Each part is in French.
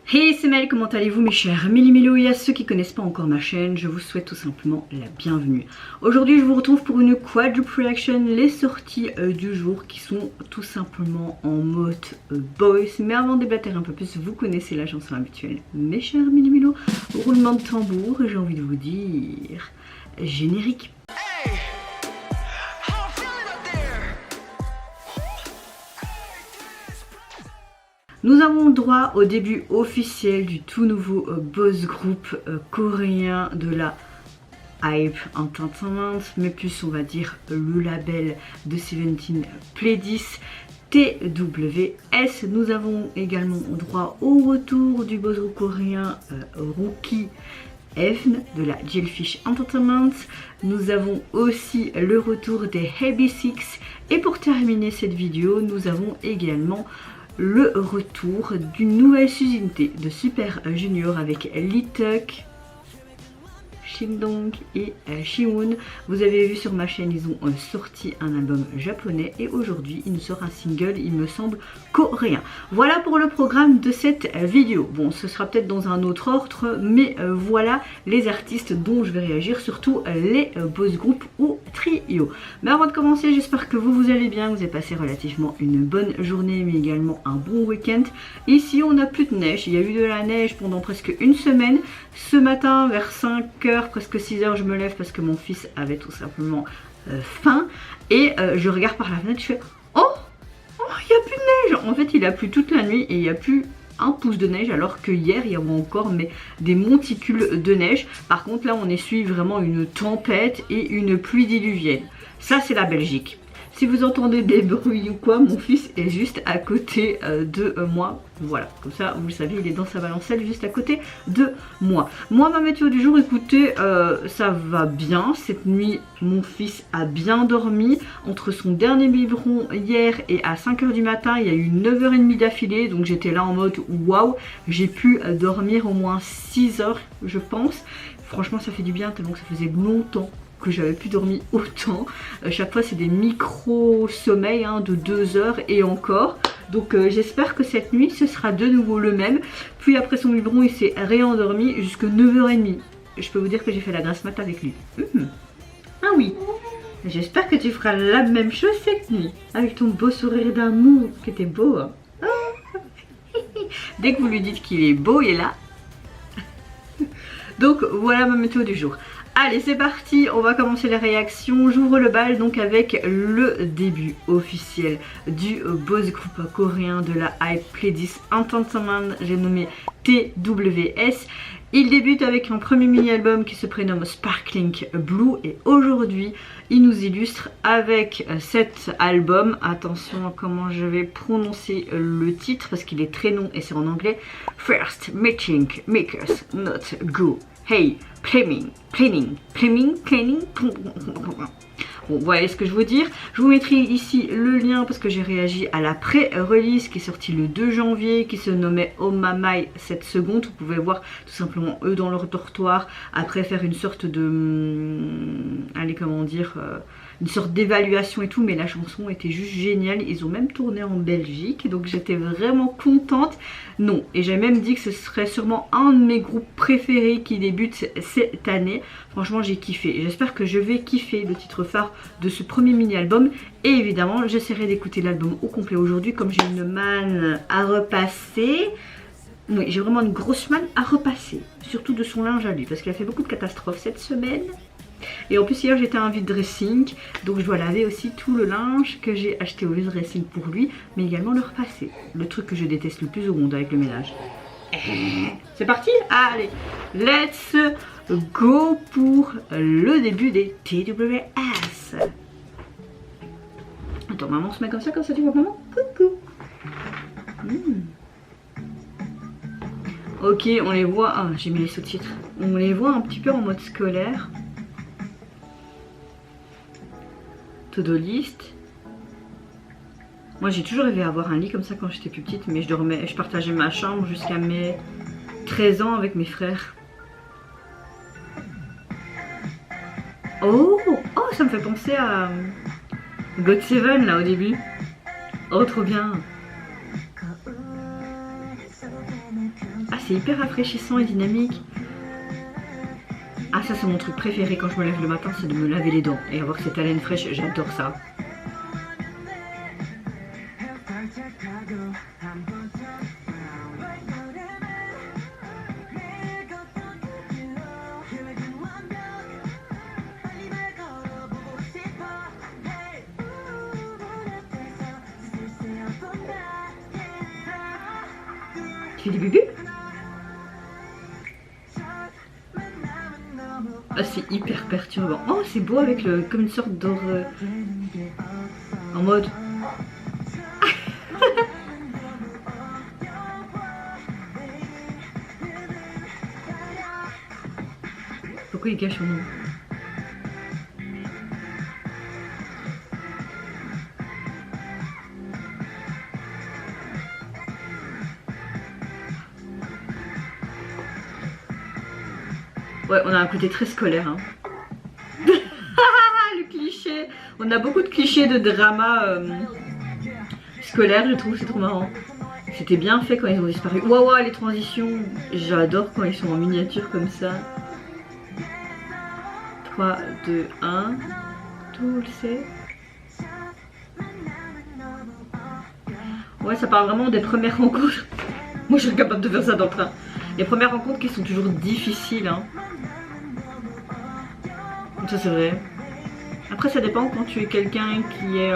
Hey c'est Mel, comment allez-vous mes chers Méli-Mélo, et à ceux qui connaissent pas encore ma chaîne, je vous souhaite tout simplement la bienvenue. Aujourd'hui je vous retrouve pour une quadruple reaction, les sorties du jour qui sont tout simplement en mode boys. Mais avant de déblatérer un peu plus, vous connaissez la chanson habituelle. Mes chers Méli-Mélo, roulement de tambour et j'ai envie de vous dire générique. Nous avons droit au début officiel du tout nouveau boys group coréen de la Hype Entertainment, mais plus on va dire le label de Seventeen Pledis, TWS. Nous avons également droit au retour du boys group coréen Rookie Efn de la Jellyfish Entertainment. Nous avons aussi le retour des Heavy Six et pour terminer cette vidéo nous avons également le retour d'une nouvelle subunité de Super Junior avec Lee Tuck, Shindong et Shiwoon. Vous avez vu sur ma chaîne, ils ont sorti un album japonais et aujourd'hui il nous sort un single, il me semble, coréen. Voilà pour le programme de cette vidéo. Bon, ce sera peut-être dans un autre ordre, mais voilà les artistes dont je vais réagir, surtout les boys group ou trio. Mais avant de commencer, j'espère que vous allez bien, vous avez passé relativement une bonne journée, mais également un bon week-end. Ici, on n'a plus de neige, il y a eu de la neige pendant presque une semaine. Ce matin, vers 5h, presque 6h, je me lève parce que mon fils avait tout simplement faim. Et je regarde par la fenêtre, je fais oh, il n'y a plus de neige. En fait, il a plu toute la nuit et il n'y a plus un pouce de neige, alors que hier, il y avait encore des monticules de neige. Par contre, là, on essuie vraiment une tempête et une pluie diluvienne. Ça, c'est la Belgique. Si vous entendez des bruits ou quoi, mon fils est juste à côté de moi. Voilà, comme ça, vous le savez, il est dans sa balancelle juste à côté de moi. Moi, ma météo du jour, écoutez, ça va bien. Cette nuit, mon fils a bien dormi. Entre son dernier biberon hier et à 5h du matin, il y a eu 9h30 d'affilée. Donc j'étais là en mode waouh, j'ai pu dormir au moins 6 heures, je pense. Franchement, ça fait du bien tellement que ça faisait longtemps que j'avais plus dormi autant. Chaque fois c'est des micro sommeils de 2 heures et encore. Donc j'espère que cette nuit ce sera de nouveau le même. Puis après son biberon il s'est réendormi jusqu'à 9h30. Je peux vous dire que j'ai fait la grasse mat avec lui. Ah oui, j'espère que tu feras la même chose cette nuit avec ton beau sourire d'amour qui était beau. Dès que vous lui dites qu'il est beau, il est là. Donc voilà ma météo du jour. Allez, c'est parti, on va commencer les réactions. J'ouvre le bal donc avec le début officiel du boys group coréen de la Hype Pledis Entertainment, j'ai nommé TWS. Il débute avec un premier mini-album qui se prénomme Sparkling Blue et aujourd'hui il nous illustre avec cet album. Attention à comment je vais prononcer le titre parce qu'il est très long et c'est en anglais. First meeting makers not go. Hey, planning. Bon, voilà ce que je veux dire. Je vous mettrai ici le lien parce que j'ai réagi à la pré-release qui est sortie le 2 janvier, qui se nommait Oh Mamai 7 secondes. Vous pouvez voir tout simplement eux dans leur dortoir, après faire une sorte de... allez, comment dire... une sorte d'évaluation et tout, mais la chanson était juste géniale. Ils ont même tourné en Belgique, donc j'étais vraiment contente. Non, et j'ai même dit que ce serait sûrement un de mes groupes préférés qui débute cette année. Franchement, j'ai kiffé. J'espère que je vais kiffer le titre phare de ce premier mini-album. Et évidemment, j'essaierai d'écouter l'album au complet aujourd'hui, comme j'ai une manne à repasser. Oui, j'ai vraiment une grosse manne à repasser, surtout de son linge à lui, parce qu'il a fait beaucoup de catastrophes cette semaine. Et en plus hier j'étais à un vide dressing, donc je dois laver aussi tout le linge que j'ai acheté au vide dressing pour lui, mais également le repasser. Le truc que je déteste le plus au monde avec le ménage. C'est parti, allez, let's go pour le début des TWS. Attends, maman se met comme ça tu vois maman. Coucou. Ok, on les voit, ah j'ai mis les sous-titres. On les voit un petit peu en mode scolaire. To-do list. Moi j'ai toujours rêvé avoir un lit comme ça quand j'étais plus petite, mais je partageais ma chambre jusqu'à mes 13 ans avec mes frères. Oh, ça me fait penser à GOT7 là au début. Oh trop bien. Ah c'est hyper rafraîchissant et dynamique. Ah ça c'est mon truc préféré quand je me lève le matin, c'est de me laver les dents et avoir cette haleine fraîche, j'adore ça. Tu fais des bébés? Ah, c'est hyper perturbant. Oh, c'est beau avec le, comme une sorte d'or en mode. Pourquoi il cache son nom? Ouais, on a un côté très scolaire. Hein. Le cliché. On a beaucoup de clichés de drama scolaire, je trouve, c'est trop marrant. C'était bien fait quand ils ont disparu. Waouh, les transitions. J'adore quand ils sont en miniature comme ça. 3, 2, 1. Tout le sait. Ouais, ça parle vraiment des premières rencontres. Moi, je suis capable de faire ça dans le train. Les premières rencontres qui sont toujours difficiles. Hein. Ça, c'est vrai. Après, ça dépend quand tu es quelqu'un qui est...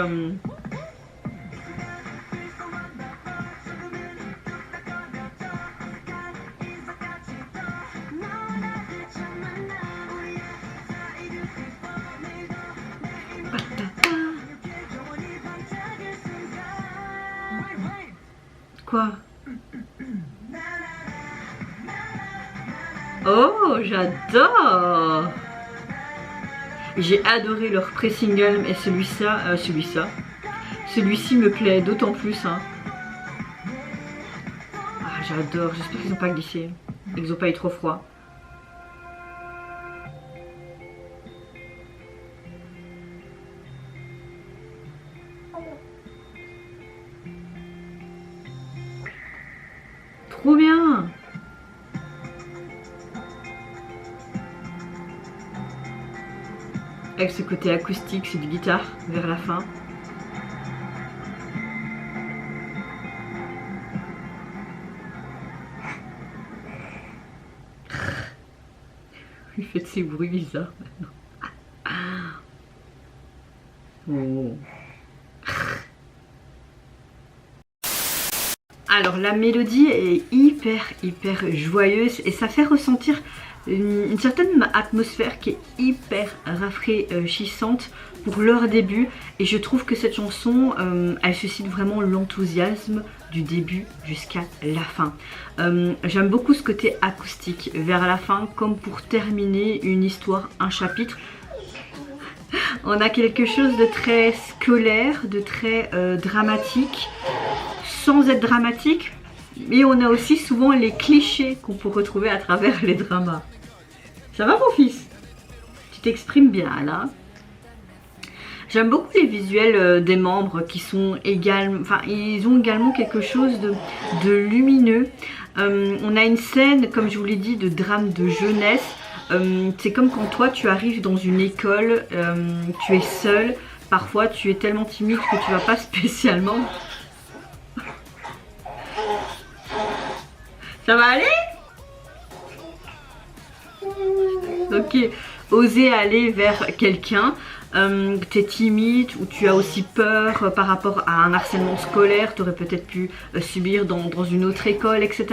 Quoi? Oh, j'adore! J'ai adoré leur pré-single et celui-ci me plaît d'autant plus. Hein. Ah, j'adore, j'espère qu'ils n'ont pas glissé. Ils n'ont pas eu trop froid. Trop bien! Avec ce côté acoustique, c'est du guitare vers la fin. Il fait de ces bruits bizarres maintenant. Oh. Alors la mélodie est hyper joyeuse et ça fait ressentir une certaine atmosphère qui est hyper rafraîchissante pour leur début, et je trouve que cette chanson elle suscite vraiment l'enthousiasme du début jusqu'à la fin. J'aime beaucoup ce côté acoustique vers la fin, comme pour terminer une histoire, un chapitre. On a quelque chose de très scolaire, de très dramatique, sans être dramatique. Mais on a aussi souvent les clichés qu'on peut retrouver à travers les dramas. Ça va mon fils? Tu t'exprimes bien là. J'aime beaucoup les visuels des membres qui sont également... Enfin, ils ont également quelque chose de lumineux. On a une scène, comme je vous l'ai dit, de drame de jeunesse. C'est comme quand toi tu arrives dans une école, tu es seul. Parfois tu es tellement timide que tu vas pas spécialement... Ça va aller? Ok, oser aller vers quelqu'un, t'es timide ou tu as aussi peur par rapport à un harcèlement scolaire, tu aurais peut-être pu subir dans une autre école, etc.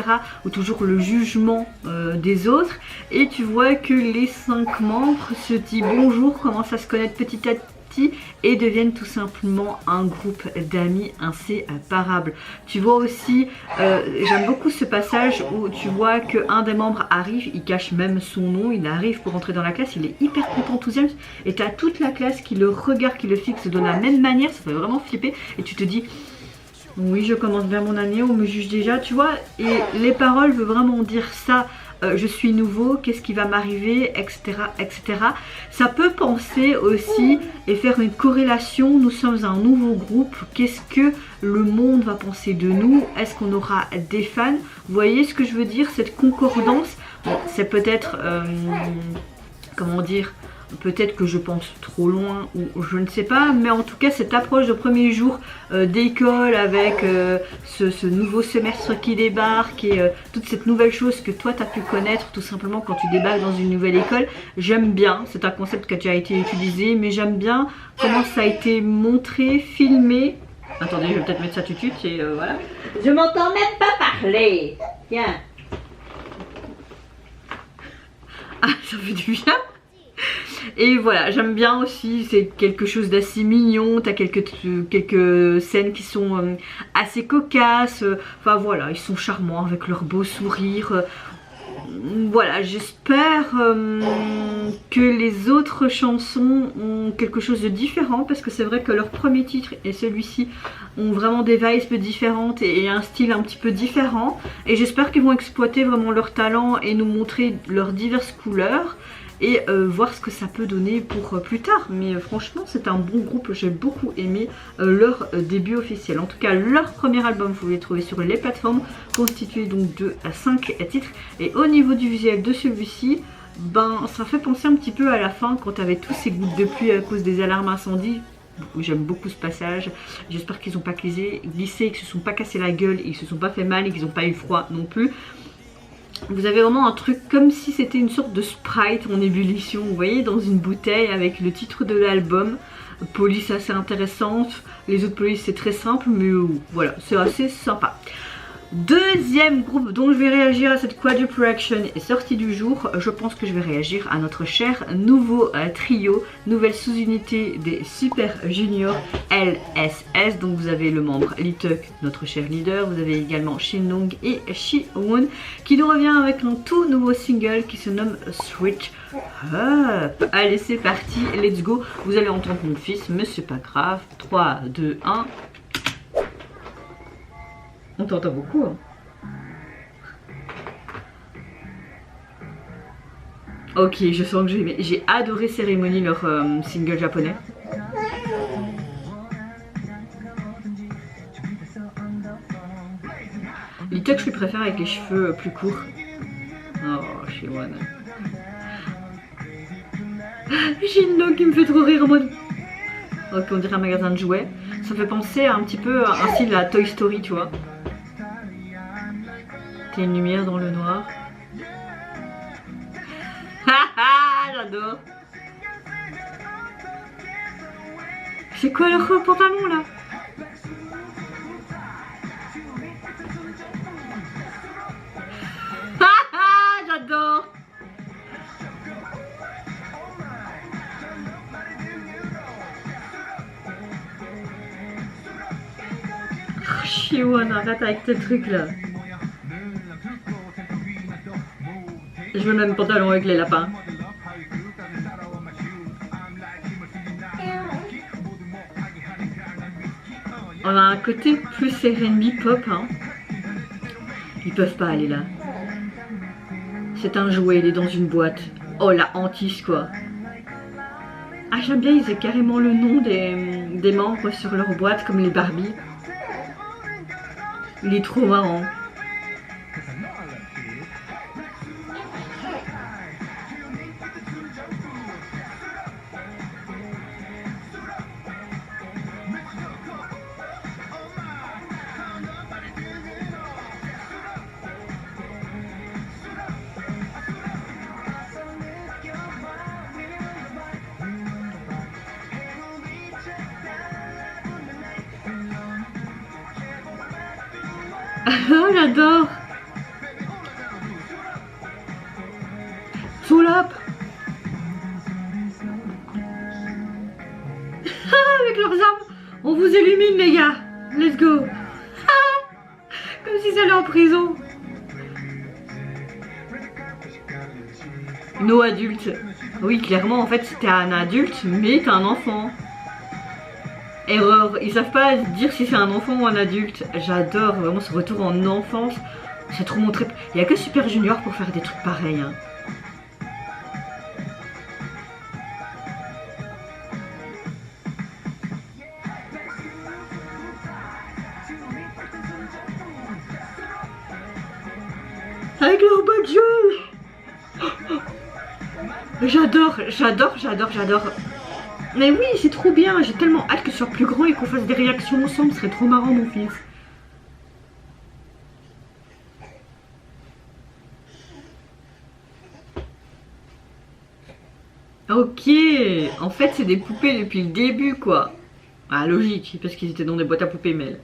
Ou toujours le jugement des autres. Et tu vois que les 5 membres se disent bonjour, commencent à se connaître petit à petit et deviennent tout simplement un groupe d'amis inséparables. Tu vois aussi, j'aime beaucoup ce passage où tu vois qu'un des membres arrive, il cache même son nom, il arrive pour entrer dans la classe, il est hyper content, enthousiaste, et tu as toute la classe qui le regarde, qui le fixe de la même manière, ça fait vraiment flipper, et tu te dis Oui, je commence bien mon année, on me juge déjà, tu vois. Et les paroles veulent vraiment dire ça. Je suis nouveau, qu'est-ce qui va m'arriver, etc., etc. Ça peut penser aussi et faire une corrélation. Nous sommes un nouveau groupe. Qu'est-ce que le monde va penser de nous? Est-ce qu'on aura des fans? Vous voyez ce que je veux dire? Cette concordance, bon, c'est peut-être, comment dire, peut-être que je pense trop loin ou je ne sais pas, mais en tout cas cette approche de premier jour d'école avec ce nouveau semestre qui débarque et toute cette nouvelle chose que toi tu as pu connaître tout simplement quand tu débarques dans une nouvelle école, j'aime bien. C'est un concept qui a déjà été utilisé, mais j'aime bien comment ça a été montré, filmé. Attendez, je vais peut-être mettre ça tout de suite et voilà. Je m'entends même pas parler. Tiens. Ah, ça fait du bien. Et voilà, j'aime bien aussi, c'est quelque chose d'assez mignon, t'as quelques scènes qui sont assez cocasses, enfin voilà, ils sont charmants avec leur beau sourire. Voilà, j'espère que les autres chansons ont quelque chose de différent parce que c'est vrai que leur premier titre et celui-ci ont vraiment des vibes différentes et un style un petit peu différent. Et j'espère qu'ils vont exploiter vraiment leur talent et nous montrer leurs diverses couleurs et voir ce que ça peut donner pour plus tard. Mais franchement c'est un bon groupe, j'ai beaucoup aimé leur début officiel. En tout cas leur premier album vous pouvez le trouver sur les plateformes, constitué donc de 5 titres. Et au niveau du visuel de celui-ci, ben ça fait penser un petit peu à la fin quand tu avais tous ces gouttes de pluie à cause des alarmes incendies. J'aime beaucoup ce passage, j'espère qu'ils n'ont pas glissé, qu'ils ne se sont pas cassé la gueule, ils ne se sont pas fait mal et qu'ils n'ont pas eu froid non plus. Vous avez vraiment un truc comme si c'était une sorte de Sprite en ébullition, vous voyez, dans une bouteille avec le titre de l'album. Police assez intéressante, les autres polices c'est très simple, mais voilà, c'est assez sympa. Deuxième groupe dont je vais réagir à cette Quadruple Action est sortie du jour. Je pense que je vais réagir à notre cher nouveau trio, nouvelle sous-unité des Super Junior LSS. Donc vous avez le membre Lee Tuck, notre cher leader. Vous avez également Shin Long et Shi-Won qui nous revient avec un tout nouveau single qui se nomme Switch Up. Allez c'est parti, let's go. Vous allez entendre mon fils mais c'est pas grave. 3, 2, 1... On t'entend beaucoup. Hein. Ok, je sens que j'ai adoré Cérémonie, leur single japonais. Lee Tuck, je lui préfère avec les cheveux plus courts. Oh, Shi-Won. J'ai une langue qui me fait trop rire en mode... Ok, on dirait un magasin de jouets. Ça me fait penser un petit peu à un style à Toy Story, tu vois. T'as une lumière dans le noir. Haha, j'adore. C'est quoi leur pantalon là? Haha, j'adore. Shi-Won, arrête avec tes trucs là. Je veux le même pantalon avec les lapins. On a un côté plus R&B pop, hein. Ils peuvent pas aller là. C'est un jouet, il est dans une boîte. Oh la hantise quoi. Ah j'aime bien, ils aient carrément le nom des membres sur leur boîte comme les Barbie. Il est trop marrant. Oh, j'adore. Soulap. Avec leurs armes, on vous illumine les gars. Let's go. Comme si c'était en prison. No adulte. Oui, clairement, en fait, t'es un adulte, mais t'es un enfant. Erreur, ils savent pas dire si c'est un enfant ou un adulte. J'adore vraiment ce retour en enfance. C'est trop mon trip. Il y a que Super Junior pour faire des trucs pareils. Hein. Avec leur budget. J'adore. Mais oui, c'est trop bien. J'ai tellement hâte que ce soit plus grand et qu'on fasse des réactions ensemble. Ce serait trop marrant, mon fils. Ok, en fait c'est des poupées depuis le début quoi. Ah logique, parce qu'ils étaient dans des boîtes à poupées Mel.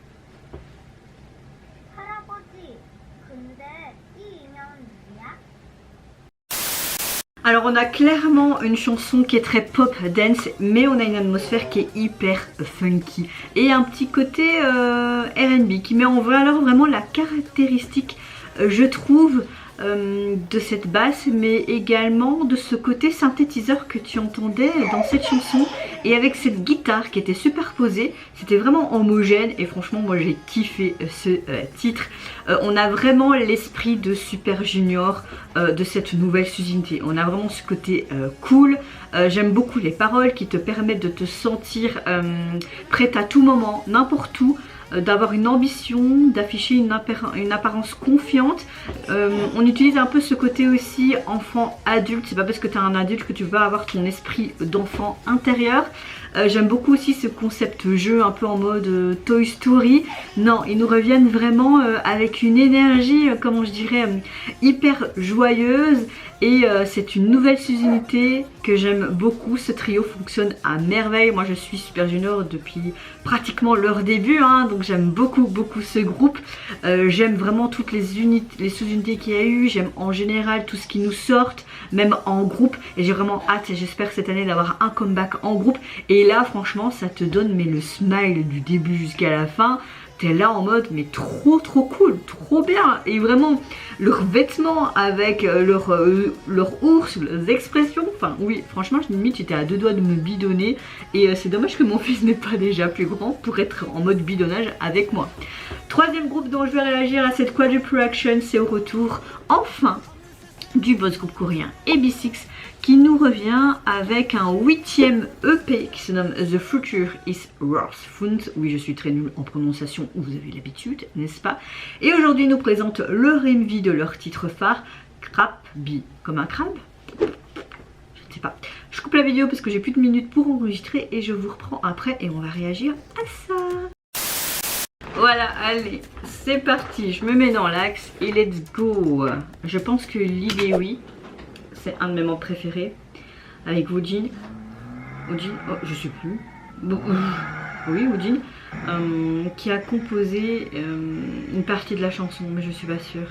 Alors on a clairement une chanson qui est très pop dance, mais on a une atmosphère qui est hyper funky. Et un petit côté R&B qui met en valeur vraiment la caractéristique, je trouve, de cette basse, mais également de ce côté synthétiseur que tu entendais dans cette chanson. Et avec cette guitare qui était superposée, c'était vraiment homogène et franchement moi j'ai kiffé ce titre. On a vraiment l'esprit de Super Junior de cette nouvelle Suzuki. On a vraiment ce côté cool. J'aime beaucoup les paroles qui te permettent de te sentir prête à tout moment, n'importe où. D'avoir une ambition, d'afficher une apparence confiante. On utilise un peu ce côté aussi enfant-adulte. C'est pas parce que tu es un adulte que tu vas avoir ton esprit d'enfant intérieur. J'aime beaucoup aussi ce concept jeu un peu en mode Toy Story. Non, ils nous reviennent vraiment avec une énergie, comment je dirais, hyper joyeuse. Et c'est une nouvelle Suzuki que j'aime beaucoup. Ce trio fonctionne à merveille. Moi je suis Super Junior depuis pratiquement leur début, hein, donc j'aime beaucoup ce groupe. J'aime vraiment toutes les sous-unités qu'il y a eu. J'aime en général tout ce qui nous sort, même en groupe. Et j'ai vraiment hâte, et j'espère cette année d'avoir un comeback en groupe. Et là franchement ça te donne mais le smile du début jusqu'à la fin. T'es là en mode mais trop cool, trop bien. Et vraiment leurs vêtements avec leur ours, leurs expressions, enfin oui franchement limite j'étais à deux doigts de me bidonner. Et c'est dommage que mon fils n'est pas déjà plus grand pour être en mode bidonnage avec moi. Troisième groupe dont je vais réagir à cette quadruple action, c'est au retour enfin du boss groupe coréen AB6 qui nous revient avec un 8e EP qui se nomme The Future is Worth Fund. Oui, je suis très nulle en prononciation, vous avez l'habitude, n'est-ce pas? Et aujourd'hui, ils nous présentent leur MV de leur titre phare, Crabby. Comme un crabe? Je ne sais pas. Je coupe la vidéo parce que j'ai plus de minutes pour enregistrer et je vous reprends après et on va réagir à ça. Voilà, allez, c'est parti. Je me mets dans l'axe et let's go. Je pense que l'idée, oui. C'est un de mes membres préférés avec Woojin. Oh je sais plus. Bon, oui, Woojin, qui a composé une partie de la chanson, mais je suis pas sûre.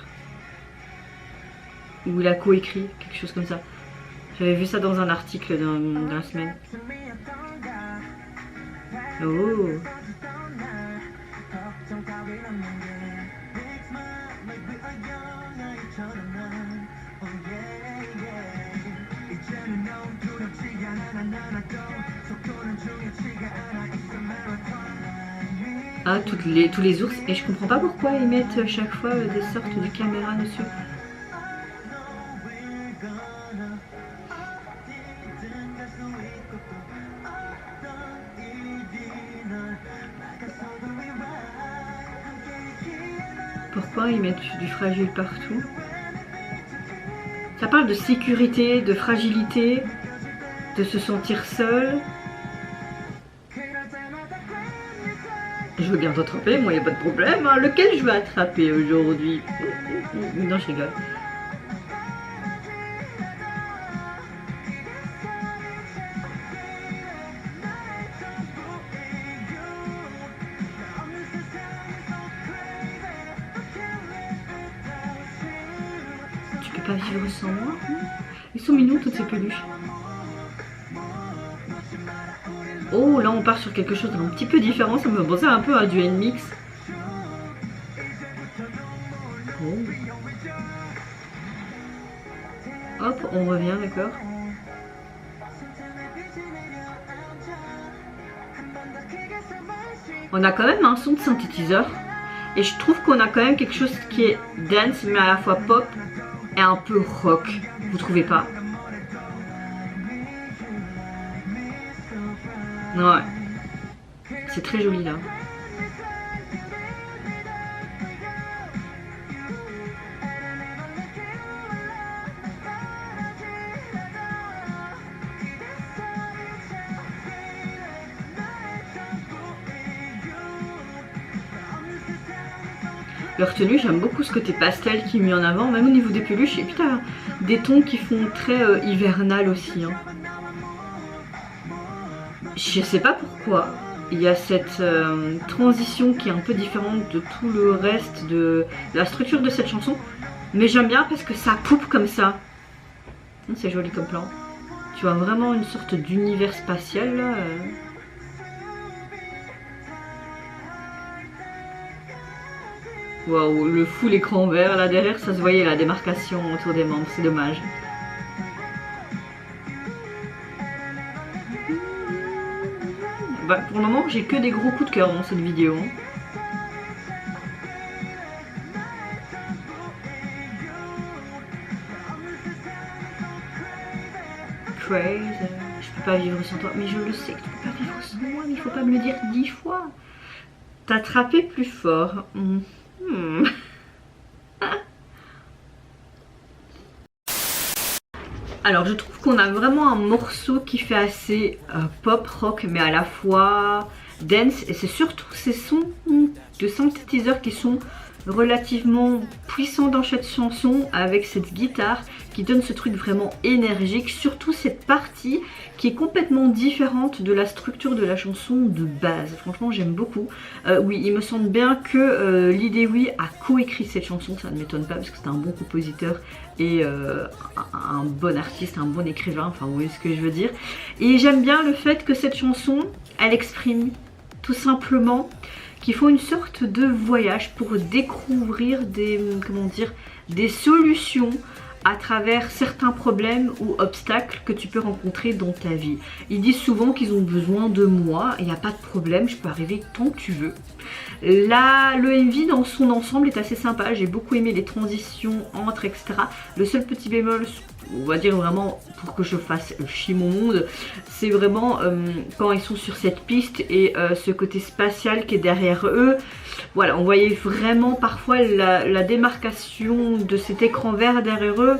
Ou il a coécrit, quelque chose comme ça. J'avais vu ça dans un article dans la semaine. Oh. Ah, tous les ours. Et je comprends pas pourquoi ils mettent chaque fois des sortes de caméras dessus. Pourquoi ils mettent du fragile partout? Ça parle de sécurité, de fragilité, de se sentir seul. Je veux bien t'attraper, moi y a pas de problème. Hein. Lequel je veux attraper aujourd'hui? Non, je rigole. Tu peux pas vivre sans moi? Ils sont mignons toutes ces peluches. Oh, là on part sur quelque chose d'un petit peu différent, ça me fait penser un peu à du N-Mix. Oh. Hop, on revient, d'accord. On a quand même un son de synthétiseur. Et je trouve qu'on a quand même quelque chose qui est dance, mais à la fois pop et un peu rock. Vous trouvez pas? Ouais. C'est très joli là. Leur tenue, j'aime beaucoup ce côté pastel qui est mis en avant, même au niveau des peluches. Et puis t'as des tons qui font très hivernal aussi. Hein. Je sais pas pourquoi. Il y a cette transition qui est un peu différente de tout le reste de la structure de cette chanson. Mais j'aime bien parce que ça coupe comme ça. C'est joli comme plan. Tu vois vraiment une sorte d'univers spatial là. Waouh, le full écran vert là derrière, ça se voyait la démarcation autour des membres, c'est dommage. Bah, pour le moment, j'ai que des gros coups de cœur dans cette vidéo. Crazy, je peux pas vivre sans toi. Mais je le sais que tu peux pas vivre sans moi, mais il faut pas me le dire 10 fois. T'attraper plus fort. Alors je trouve qu'on a vraiment un morceau qui fait assez pop rock mais à la fois dance et c'est surtout ces sons de synthétiseurs qui sont relativement puissants dans cette chanson avec cette guitare qui donne ce truc vraiment énergique, surtout cette partie qui est complètement différente de la structure de la chanson de base. Franchement j'aime beaucoup. Oui, il me semble bien que Lee a coécrit cette chanson, ça ne m'étonne pas parce que c'est un bon compositeur et un bon artiste, un bon écrivain, enfin vous voyez ce que je veux dire. Et j'aime bien le fait que cette chanson, elle exprime tout simplement qu'il faut une sorte de voyage pour découvrir des solutions à travers certains problèmes ou obstacles que tu peux rencontrer dans ta vie. Ils disent souvent qu'ils ont besoin de moi, il n'y a pas de problème, je peux arriver tant que tu veux. Là, le MV dans son ensemble est assez sympa, j'ai beaucoup aimé les transitions entre, etc. Le seul petit bémol, on va dire vraiment pour que je fasse chier mon monde, c'est vraiment quand ils sont sur cette piste et ce côté spatial qui est derrière eux. Voilà, on voyait vraiment parfois la démarcation de cet écran vert derrière eux.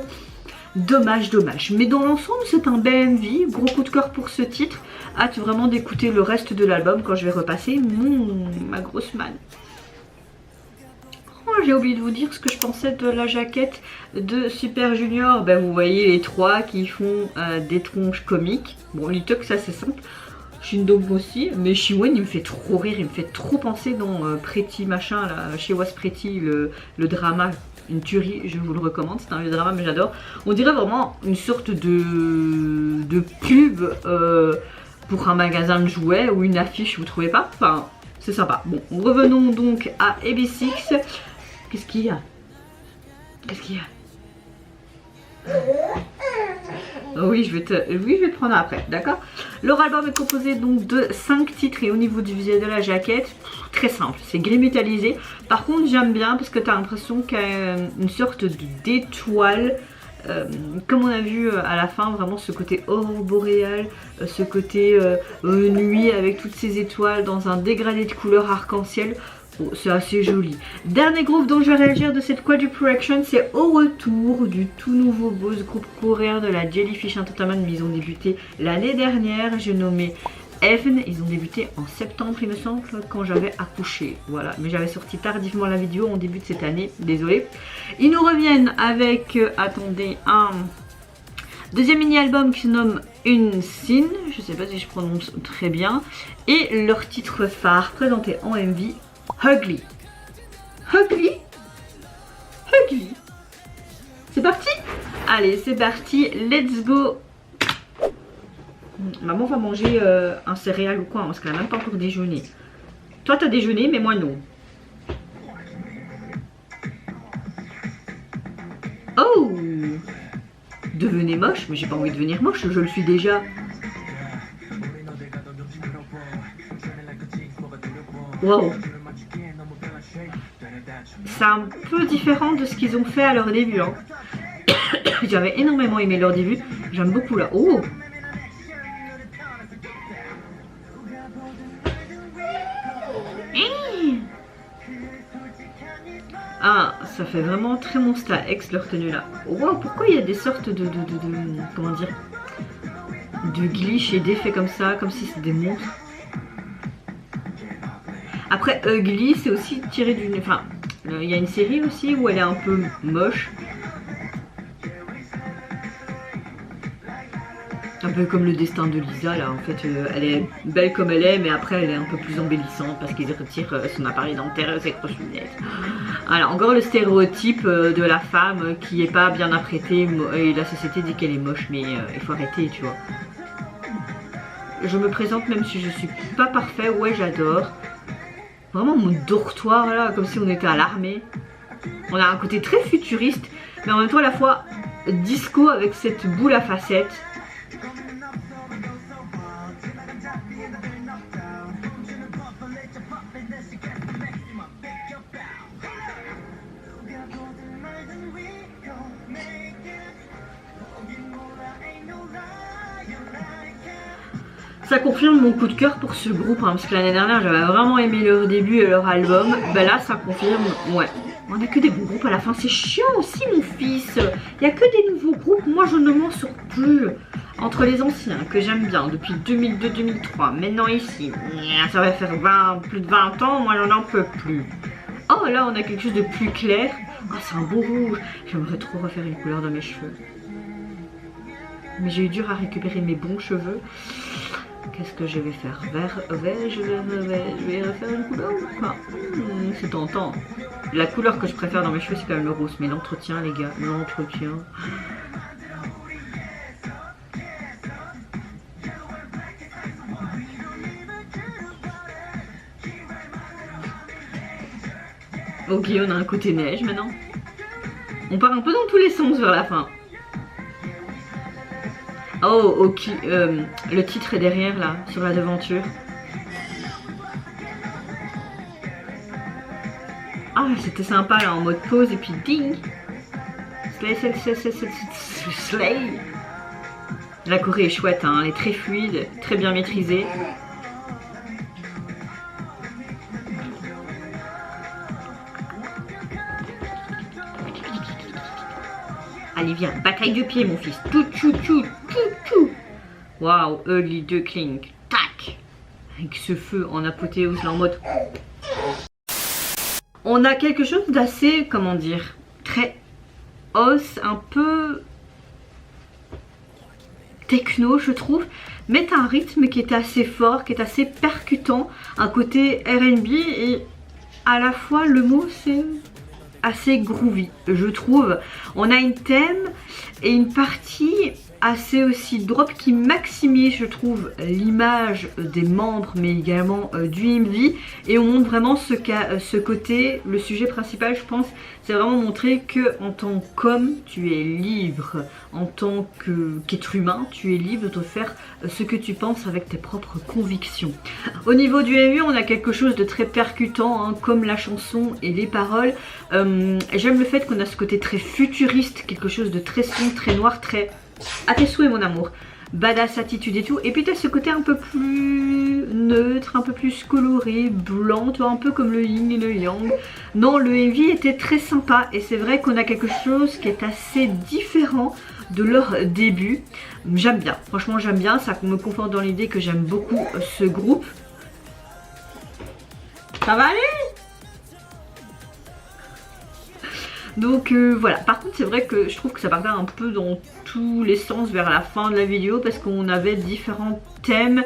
Dommage, dommage. Mais dans l'ensemble, c'est un bel MV. Gros coup de cœur pour ce titre. Hâte vraiment d'écouter le reste de l'album quand je vais repasser ma grosse manne. Oh, j'ai oublié de vous dire ce que je pensais de la jaquette de Super Junior. Ben, vous voyez les trois qui font des tronches comiques. Bon, Litok, ça c'est simple. Shindong aussi, mais Shiwen il me fait trop rire, il me fait trop penser dans Pretty machin, là, chez Was Pretty, le drama, une tuerie, je vous le recommande, c'est un vieux drama mais j'adore. On dirait vraiment une sorte de pub pour un magasin de jouets ou une affiche, vous trouvez pas? Enfin, c'est sympa. Bon, revenons donc à AB6. Qu'est-ce qu'il y a? Qu'est-ce qu'il y a? Oh oui, je vais te prendre après, d'accord. Leur album est composé donc de 5 titres et au niveau du visuel de la jaquette, très simple, c'est gris métallisé. Par contre, j'aime bien parce que tu as l'impression qu'il y a une sorte d'étoile, comme on a vu à la fin, vraiment ce côté aurore boréale, ce côté nuit avec toutes ces étoiles dans un dégradé de couleurs arc-en-ciel. Bon, c'est assez joli. Dernier groupe dont je vais réagir de cette quadruple-action, c'est au retour du tout nouveau boss groupe coréen de la Jellyfish Entertainment. Mais ils ont débuté l'année dernière, j'ai nommé Even. Ils ont débuté en septembre il me semble, quand j'avais accouché. Voilà, mais j'avais sorti tardivement la vidéo en début de cette année, désolé. Ils nous reviennent avec, attendez, un deuxième mini-album qui se nomme Unseen, je sais pas si je prononce très bien. Et leur titre phare présenté en MV, Ugly. Ugly. Ugly. C'est parti? Allez, c'est parti. Let's go. Maman va manger un céréal ou quoi? Parce qu'elle n'a même pas encore déjeuné. Toi, t'as déjeuné, mais moi, non. Oh! Devenez moche? Mais j'ai pas envie de devenir moche, je le suis déjà. Wow. C'est un peu différent de ce qu'ils ont fait à leur début. Hein. J'avais énormément aimé leur début. J'aime beaucoup là. Oh. Ah, ça fait vraiment très Monsta X leur tenue là. Wow, pourquoi il y a des sortes de comment dire, de glitch et d'effets comme ça, comme si c'était des monstres. Après Ugly, c'est aussi tiré d'une, enfin, il y a une série aussi où elle est un peu moche. Un peu comme le destin de Lisa là, en fait elle est belle comme elle est, mais après elle est un peu plus embellissante parce qu'ils retirent son appareil dentaire et ses grosses lunettes. Alors encore le stéréotype de la femme qui est pas bien apprêtée et la société dit qu'elle est moche, mais il faut arrêter, tu vois. Je me présente même si je suis pas parfait, ouais j'adore. Vraiment mon dortoir là, comme si on était à l'armée. On a un côté très futuriste, mais en même temps à la fois disco avec cette boule à facettes. Ça confirme mon coup de cœur pour ce groupe, hein, parce que l'année dernière j'avais vraiment aimé leur début et leur album. Ben là ça confirme, ouais. On a que des bons groupes à la fin, c'est chiant aussi mon fils. Il n'y a que des nouveaux groupes, moi je ne m'en sors plus. Entre les anciens que j'aime bien depuis 2002-2003, maintenant ici, ça va faire plus de 20 ans, moi j'en peux plus. Oh là on a quelque chose de plus clair. Ah c'est un beau rouge, j'aimerais trop refaire une couleur dans mes cheveux. Mais j'ai eu dur à récupérer mes bons cheveux. Qu'est-ce que je vais faire? Vert, je vais refaire une couleur ou quoi? C'est tentant. La couleur que je préfère dans mes cheveux c'est quand même le rose. Mais l'entretien les gars, l'entretien. Ok, on a un côté neige maintenant. On part un peu dans tous les sens vers la fin. Oh, ok, le titre est derrière là, sur la devanture. Ah, c'était sympa là, en mode pause et puis ding. Slay. La choré est chouette, hein, elle est très fluide, très bien maîtrisée. Allez viens, bataille de pied mon fils. Tout tchou tchou tchou tchou. Waouh, Ugly Duckling. Tac. Avec ce feu en apothéose là en mode. On a quelque chose d'assez, comment dire, très os, un peu techno je trouve, mais un rythme qui est assez fort, qui est assez percutant, un côté R&B et à la fois le mot c'est assez groovy je trouve. On a une thème et une partie assez aussi drop qui maximise je trouve l'image des membres mais également du MV, et on montre vraiment ce côté, le sujet principal je pense c'est vraiment montrer que en tant qu'homme tu es libre, en tant qu'être humain tu es libre de faire ce que tu penses avec tes propres convictions. Au niveau du MV on a quelque chose de très percutant, hein, comme la chanson et les paroles. J'aime le fait qu'on a ce côté très futuriste, quelque chose de très sombre, très noir, très à tes souhaits mon amour, badass attitude et tout, et puis t'as ce côté un peu plus neutre, un peu plus coloré, blanc, tu vois, un peu comme le yin et le yang. Non, le MV était très sympa et c'est vrai qu'on a quelque chose qui est assez différent de leur début. J'aime bien, franchement j'aime bien, ça me conforte dans l'idée que j'aime beaucoup ce groupe. Ça va aller? Donc voilà, par contre c'est vrai que je trouve que ça partait un peu dans tous les sens vers la fin de la vidéo parce qu'on avait différents thèmes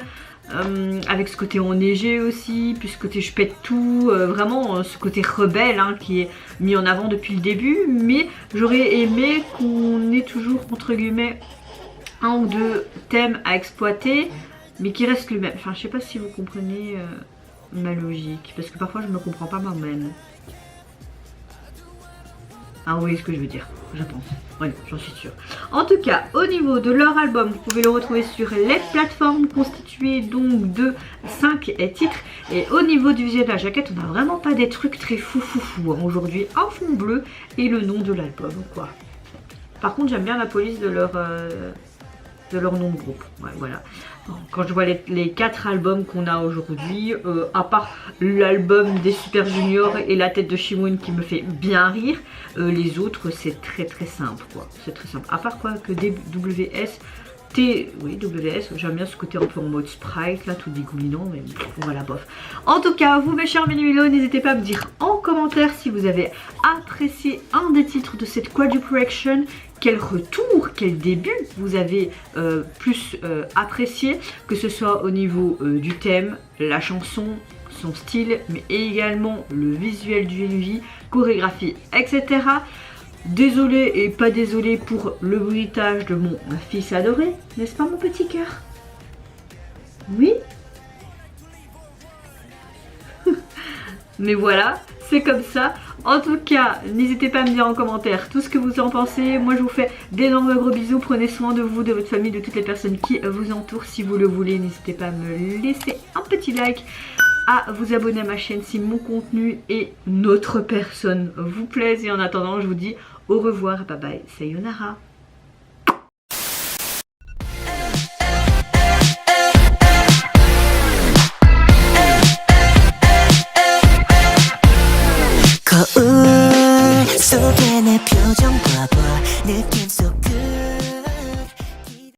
avec ce côté enneigé aussi, puis ce côté je pète tout, vraiment ce côté rebelle hein, qui est mis en avant depuis le début, mais j'aurais aimé qu'on ait toujours entre guillemets un ou deux thèmes à exploiter mais qui restent le même. Enfin je sais pas si vous comprenez ma logique parce que parfois je ne me comprends pas moi-même. Ah, vous voyez ce que je veux dire, je pense. Ouais, j'en suis sûre. En tout cas, au niveau de leur album, vous pouvez le retrouver sur les plateformes constituées donc de 5 titres. Et au niveau du visuel de la jaquette, on n'a vraiment pas des trucs très fou hein. Aujourd'hui, un fond bleu et le nom de l'album, quoi. Par contre, j'aime bien la police de leur nom de groupe. Ouais, voilà. Quand je vois les 4 albums qu'on a aujourd'hui, à part l'album des Super Junior et la tête de Shimoon qui me fait bien rire, les autres c'est très simple quoi. C'est très simple. À part quoi que DWS, oui WS, j'aime bien ce côté un peu en mode sprite là, tout dégoulinant, mais voilà bof. En tout cas, vous mes chers Ménumélos, n'hésitez pas à me dire en commentaire si vous avez apprécié un des titres de cette Quadruple, quel retour, quel début vous avez plus apprécié, que ce soit au niveau du thème, la chanson, son style, mais également le visuel du MV, chorégraphie, etc. Désolée et pas désolée pour le bruitage de mon fils adoré, n'est-ce pas mon petit cœur? Oui. Mais voilà, c'est comme ça. En tout cas, n'hésitez pas à me dire en commentaire tout ce que vous en pensez. Moi, je vous fais d'énormes gros bisous. Prenez soin de vous, de votre famille, de toutes les personnes qui vous entourent. Si vous le voulez, n'hésitez pas à me laisser un petit like, à vous abonner à ma chaîne si mon contenu et notre personne vous plaisent. Et en attendant, je vous dis au revoir, bye bye, sayonara. 거울 속에 내 표정 봐봐 느낌 속 그